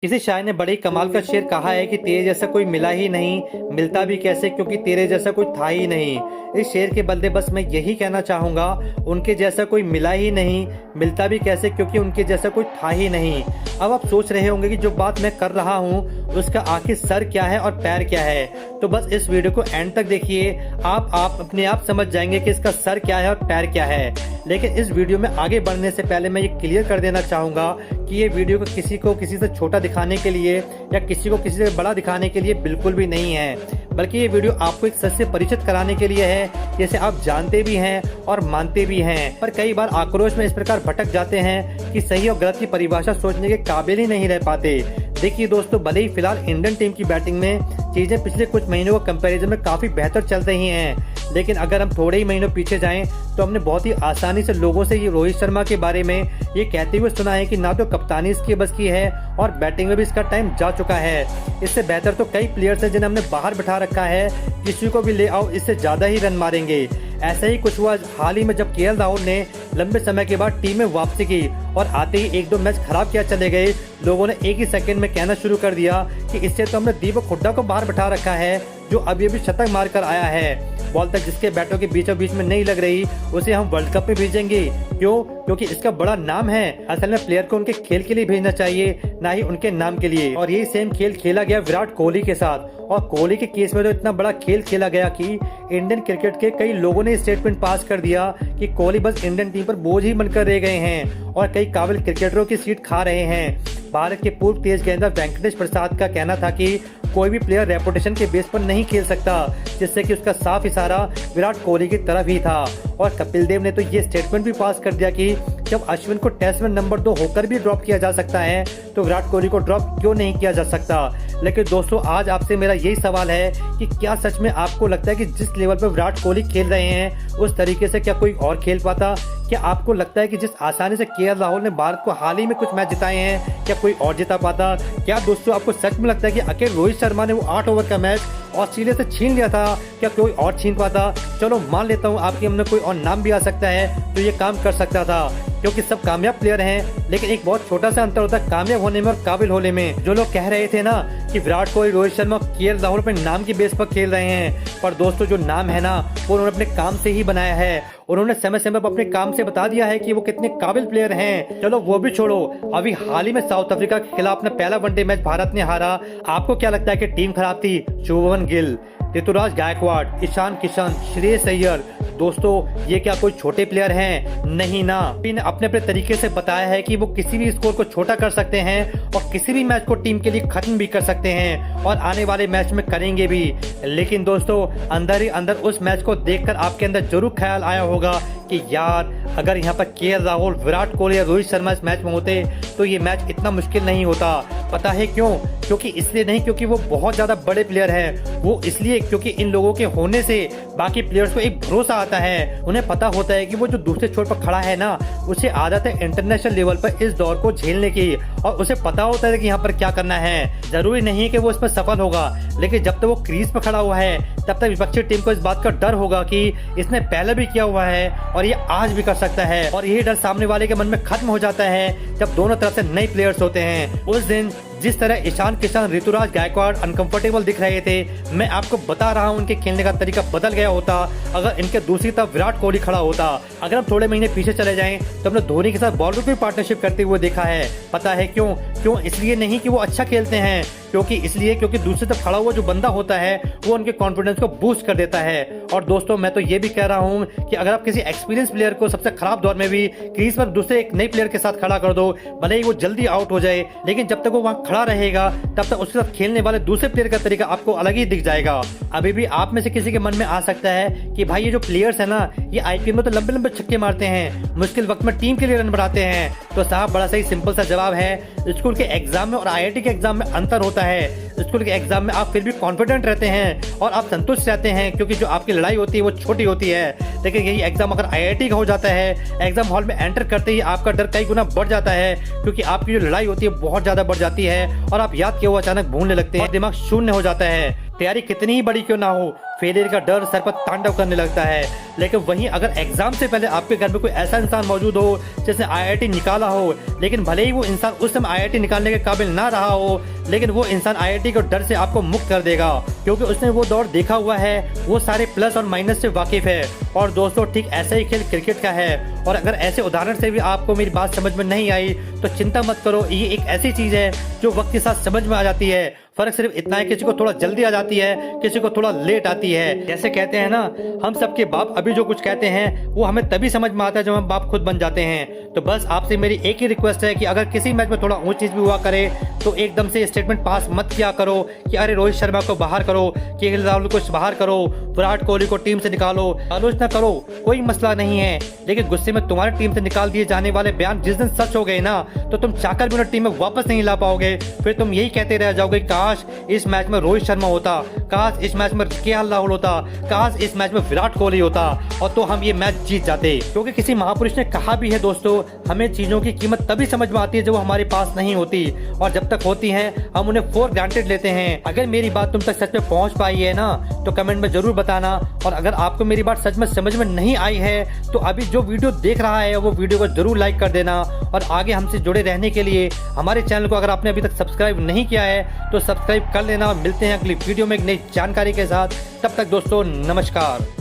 किसी शायर ने बड़े कमाल का शेर कहा है कि तेरे जैसा कोई मिला ही नहीं, मिलता भी कैसे क्योंकि तेरे जैसा कोई था ही नहीं। इस शेर के बदले बस मैं यही कहना चाहूँगा, उनके जैसा कोई मिला ही नहीं, मिलता भी कैसे क्योंकि उनके जैसा कोई था ही नहीं। अब आप सोच रहे होंगे कि जो बात मैं कर रहा हूँ उसका आखिर सर क्या है और पैर क्या है, तो बस इस वीडियो को एंड तक देखिए, आप अपने आप समझ जाएंगे कि इसका सर क्या है और पैर क्या है। लेकिन इस वीडियो में आगे बढ़ने से पहले मैं ये क्लियर कर देना चाहूँगा कि ये वीडियो को किसी से छोटा दिखाने के लिए या किसी को किसी से बड़ा दिखाने के लिए बिल्कुल भी नहीं है, बल्कि ये वीडियो आपको एक सच से परिचित कराने के लिए है जैसे आप जानते भी हैं और मानते भी हैं। पर कई बार आक्रोश में इस प्रकार भटक जाते हैं कि सही और गलत की परिभाषा सोचने के काबिल ही नहीं रह पाते। देखिए दोस्तों, भले ही फिलहाल इंडियन टीम की बैटिंग में चीजें पिछले कुछ महीनों के कंपैरिजन में काफी बेहतर चल रही हैं, लेकिन अगर हम थोड़े ही महीनों पीछे जाएं तो हमने बहुत ही आसानी से लोगों से ये रोहित शर्मा के बारे में ये कहते हुए सुना है कि ना तो कप्तानी इसकी बस की है और बैटिंग में भी इसका टाइम जा चुका है। इससे बेहतर तो कई प्लेयर्स हैं जिन्हें हमने बाहर बिठा रखा है, किसी को भी ले आओ इससे ज्यादा ही रन मारेंगे। ऐसा ही कुछ हुआ हाल ही में जब केएल राहुल ने लंबे समय के बाद टीम में वापसी की और आते ही एक दो मैच खराब किया चले गए। लोगों ने एक ही सेकंड में कहना शुरू कर दिया कि इससे तो हमने दीपक हुड्डा को बाहर बिठा रखा है जो अभी अभी शतक मार कर आया है। बॉल तक जिसके बैटों के बीचों बीच में नहीं लग रही उसे हम वर्ल्ड कप में भेजेंगे। क्यों? क्योंकि इसका बड़ा नाम है। असल में प्लेयर को उनके खेल के लिए भेजना चाहिए, ना ही उनके नाम के लिए। और यही सेम खेल खेला गया विराट कोहली के साथ, और कोहली के केस में तो इतना बड़ा खेल खेला गया कि इंडियन क्रिकेट के कई लोगों ने स्टेटमेंट पास कर दिया कि कोहली बस इंडियन टीम पर बोझ ही बनकर रह गए हैं और कई काबिल क्रिकेटरों की सीट खा रहे हैं। भारत के पूर्व तेज गेंदबाज वेंकटेश प्रसाद का कहना था कि कोई भी प्लेयर रेपुटेशन के बेस पर नहीं खेल सकता, जिससे कि उसका साफ इशारा विराट कोहली की तरफ ही था। और कपिल देव ने तो ये स्टेटमेंट भी पास कर दिया कि जब अश्विन को टेस्ट में नंबर 2 होकर भी ड्रॉप किया जा सकता है तो विराट कोहली को ड्रॉप क्यों नहीं किया जा सकता। लेकिन दोस्तों, आज आपसे मेरा यही सवाल है कि क्या सच में आपको लगता है कि जिस लेवल पर विराट कोहली खेल रहे हैं उस तरीके से क्या कोई और खेल पाता? क्या आपको लगता है कि जिस आसानी से केएल राहुल ने भारत को हाल ही में कुछ मैच जिताए हैं क्या कोई और जिता पाता? क्या दोस्तों आपको सच में लगता है कि अकेले रोहित शर्मा ने वो 8 ओवर का मैच ऑस्ट्रेलिया से छीन लिया था, क्या कोई और छीन पाता? चलो मान लेता हूँ आपके मन में कोई और नाम भी आ सकता है तो ये काम कर सकता था, क्योंकि सब कामयाब प्लेयर हैं, लेकिन एक बहुत छोटा सा अंतर होता है कामयाब होने में और काबिल होने में। जो लोग कह रहे थे ना कि विराट कोहली, रोहित शर्मा, केएल राहुल अपने नाम की बेस पर खेल रहे हैं, पर दोस्तों जो नाम है ना वो उन्होंने अपने काम से ही बनाया है। उन्होंने समय समय पर अपने काम से बता दिया है कि वो कितने काबिल प्लेयर हैं। चलो वो भी छोड़ो, अभी हाल ही में साउथ अफ्रीका के खिलाफ अपना पहला वनडे मैच भारत ने हारा। आपको क्या लगता है कि टीम खराब थी? शुभमन गिल, ऋतुराज गायकवाड़, ईशान किशन, श्रेयस अय्यर, दोस्तों ये क्या कोई छोटे प्लेयर हैं? नहीं ना। इन्हें अपने अपने तरीके से बताया है कि वो किसी भी स्कोर को छोटा कर सकते हैं और किसी भी मैच को टीम के लिए खत्म भी कर सकते हैं और आने वाले मैच में करेंगे भी। लेकिन दोस्तों, अंदर ही अंदर उस मैच को देखकर आपके अंदर जरूर ख्याल आया होगा कि यार अगर यहाँ पर केएल राहुल, विराट कोहली या रोहित शर्मा इस मैच में होते तो ये मैच इतना मुश्किल नहीं होता। पता है क्यों? क्योंकि इसलिए नहीं क्योंकि वो बहुत ज्यादा बड़े प्लेयर हैं, वो इसलिए क्योंकि इन लोगों के होने से बाकी प्लेयर्स को एक भरोसा आता है। उन्हें पता होता है कि वो जो दूसरे छोर पर खड़ा है ना, उसे आदत है इंटरनेशनल लेवल पर इस दौर को झेलने की, और उसे पता होता है कि यहाँ पर क्या करना है। जरूरी नहीं है कि वो इसमें सफल होगा, लेकिन जब तक वो क्रीज पर खड़ा हुआ है तब तक विपक्षी टीम को इस बात का डर होगा कि इसने पहले भी किया हुआ है और ये आज भी कर सकता है। और यही डर सामने वाले के मन में खत्म हो जाता है जब दोनों तरफ से नए प्लेयर्स होते हैं। उस दिन जिस तरह ईशान किशन, ऋतुराज गायकवाड़ अनकंफर्टेबल दिख रहे थे, मैं आपको बता रहा हूं उनके खेलने का तरीका बदल गया होता अगर इनके दूसरी तरफ विराट कोहली खड़ा होता। अगर हम थोड़े महीने पीछे चले जाएं तो हमने धोनी के साथ बॉलर की पार्टनरशिप करते हुए देखा है। पता है क्यों? इसलिए नहीं कि वो अच्छा खेलते हैं, क्योंकि दूसरी तरफ खड़ा हुआ जो बंदा होता है वो उनके कॉन्फिडेंस को बूस्ट कर देता है। और दोस्तों, मैं तो ये भी कह रहा हूँ कि अगर आप किसी एक्सपीरियंस प्लेयर को सबसे खराब दौर में भी क्रीज पर दूसरे एक नए प्लेयर के साथ खड़ा कर दो, भले ही वो जल्दी आउट हो जाए, लेकिन जब तक वो वहाँ खड़ा रहेगा तब तक उसके साथ खेलने वाले दूसरे प्लेयर का तरीका आपको अलग ही दिख जाएगा। अभी भी आप में से किसी के मन में आ सकता है कि भाई ये जो प्लेयर्स है ना, ये आईपीएल में तो लंबे लंबे छक्के मारते हैं, मुश्किल वक्त में टीम के लिए रन बनाते हैं। तो साहब, बड़ा सही सिंपल सा जवाब है, स्कूल के एग्जाम में और आईआईटी के एग्जाम में अंतर होता है। स्कूल के एग्जाम में आप फिर भी कॉन्फिडेंट रहते हैं और आप संतुष्ट रहते हैं क्योंकि जो आपकी लड़ाई होती है वो छोटी होती है, लेकिन यही एग्जाम अगर आईआईटी का हो जाता है, एग्जाम हॉल में एंटर करते ही आपका डर कई गुना बढ़ जाता है क्योंकि आपकी जो लड़ाई होती है बहुत ज्यादा बढ़ जाती है और आप याद किया हुआ अचानक भूलने लगते हैं, दिमाग शून्य हो जाता है। तैयारी कितनी ही बड़ी क्यों ना हो, फेलियर का डर सर पर तांडव करने लगता है। लेकिन वहीं अगर एग्जाम से पहले आपके घर में कोई ऐसा इंसान मौजूद हो जिसने IIT निकाला हो, लेकिन भले ही वो इंसान उस समय IIT निकालने के काबिल ना रहा हो, लेकिन वो इंसान IIT के डर से आपको मुक्त कर देगा, क्योंकि उसने वो दौर देखा हुआ है, वो सारे प्लस और माइनस से वाकिफ है। और दोस्तों ठीक ऐसा ही खेल क्रिकेट का है। और अगर ऐसे उदाहरण से भी आपको मेरी बात समझ में नहीं आई तो चिंता मत करो, ये एक ऐसी चीज है जो वक्त के साथ समझ में आ जाती है। फर्क सिर्फ इतना है, किसी को थोड़ा जल्दी आ जाती है, किसी को थोड़ा लेट आती है। जैसे कहते हैं ना, हम सबके बाप अभी जो कुछ कहते हैं वो हमें तभी समझ में आता है जब हम बाप खुद बन जाते हैं। तो बस आपसे मेरी एक ही रिक्वेस्ट है कि अगर किसी मैच में थोड़ा ऊंच चीज भी हुआ करे तो एकदम से स्टेटमेंट पास मत किया करो कि अरे रोहित शर्मा को बाहर करो, KL राहुल को बाहर करो, विराट कोहली को टीम से निकालो। आलोचना करो, कोई मसला नहीं है, लेकिन गुस्से में तुम्हारी टीम से निकाल दिए जाने वाले बयान जिस दिन सच हो गए ना, तो तुम चाहकर भी उन्हें टीम में वापस नहीं ला पाओगे। फिर तुम यही कहते रह जाओगे, काश इस मैच में रोहित शर्मा होता, काश इस मैच में KL राहुल होता, काश इस मैच में विराट कोहली होता, और तो हम ये मैच जीत जाते। क्योंकि किसी महापुरुष ने कहा भी है दोस्तों, हमें चीजों की कीमत तभी समझ में आती है जब वो हमारे पास नहीं होती, और जब तक होती हैं हम उन्हें फॉर ग्रांटेड लेते हैं। अगर मेरी बात तुम तक सच में पहुंच पाई है ना, तो कमेंट में जरूर बताना। और अगर आपको मेरी बात सच में समझ में नहीं आई है तो अभी जो वीडियो देख रहा है वो वीडियो को जरूर लाइक कर देना। और आगे हमसे जुड़े रहने के लिए हमारे चैनल को अगर आपने अभी तक सब्सक्राइब नहीं किया है तो सब्सक्राइब कर लेना। मिलते हैं अगली वीडियो में एक नई जानकारी के साथ। तब तक दोस्तों नमस्कार।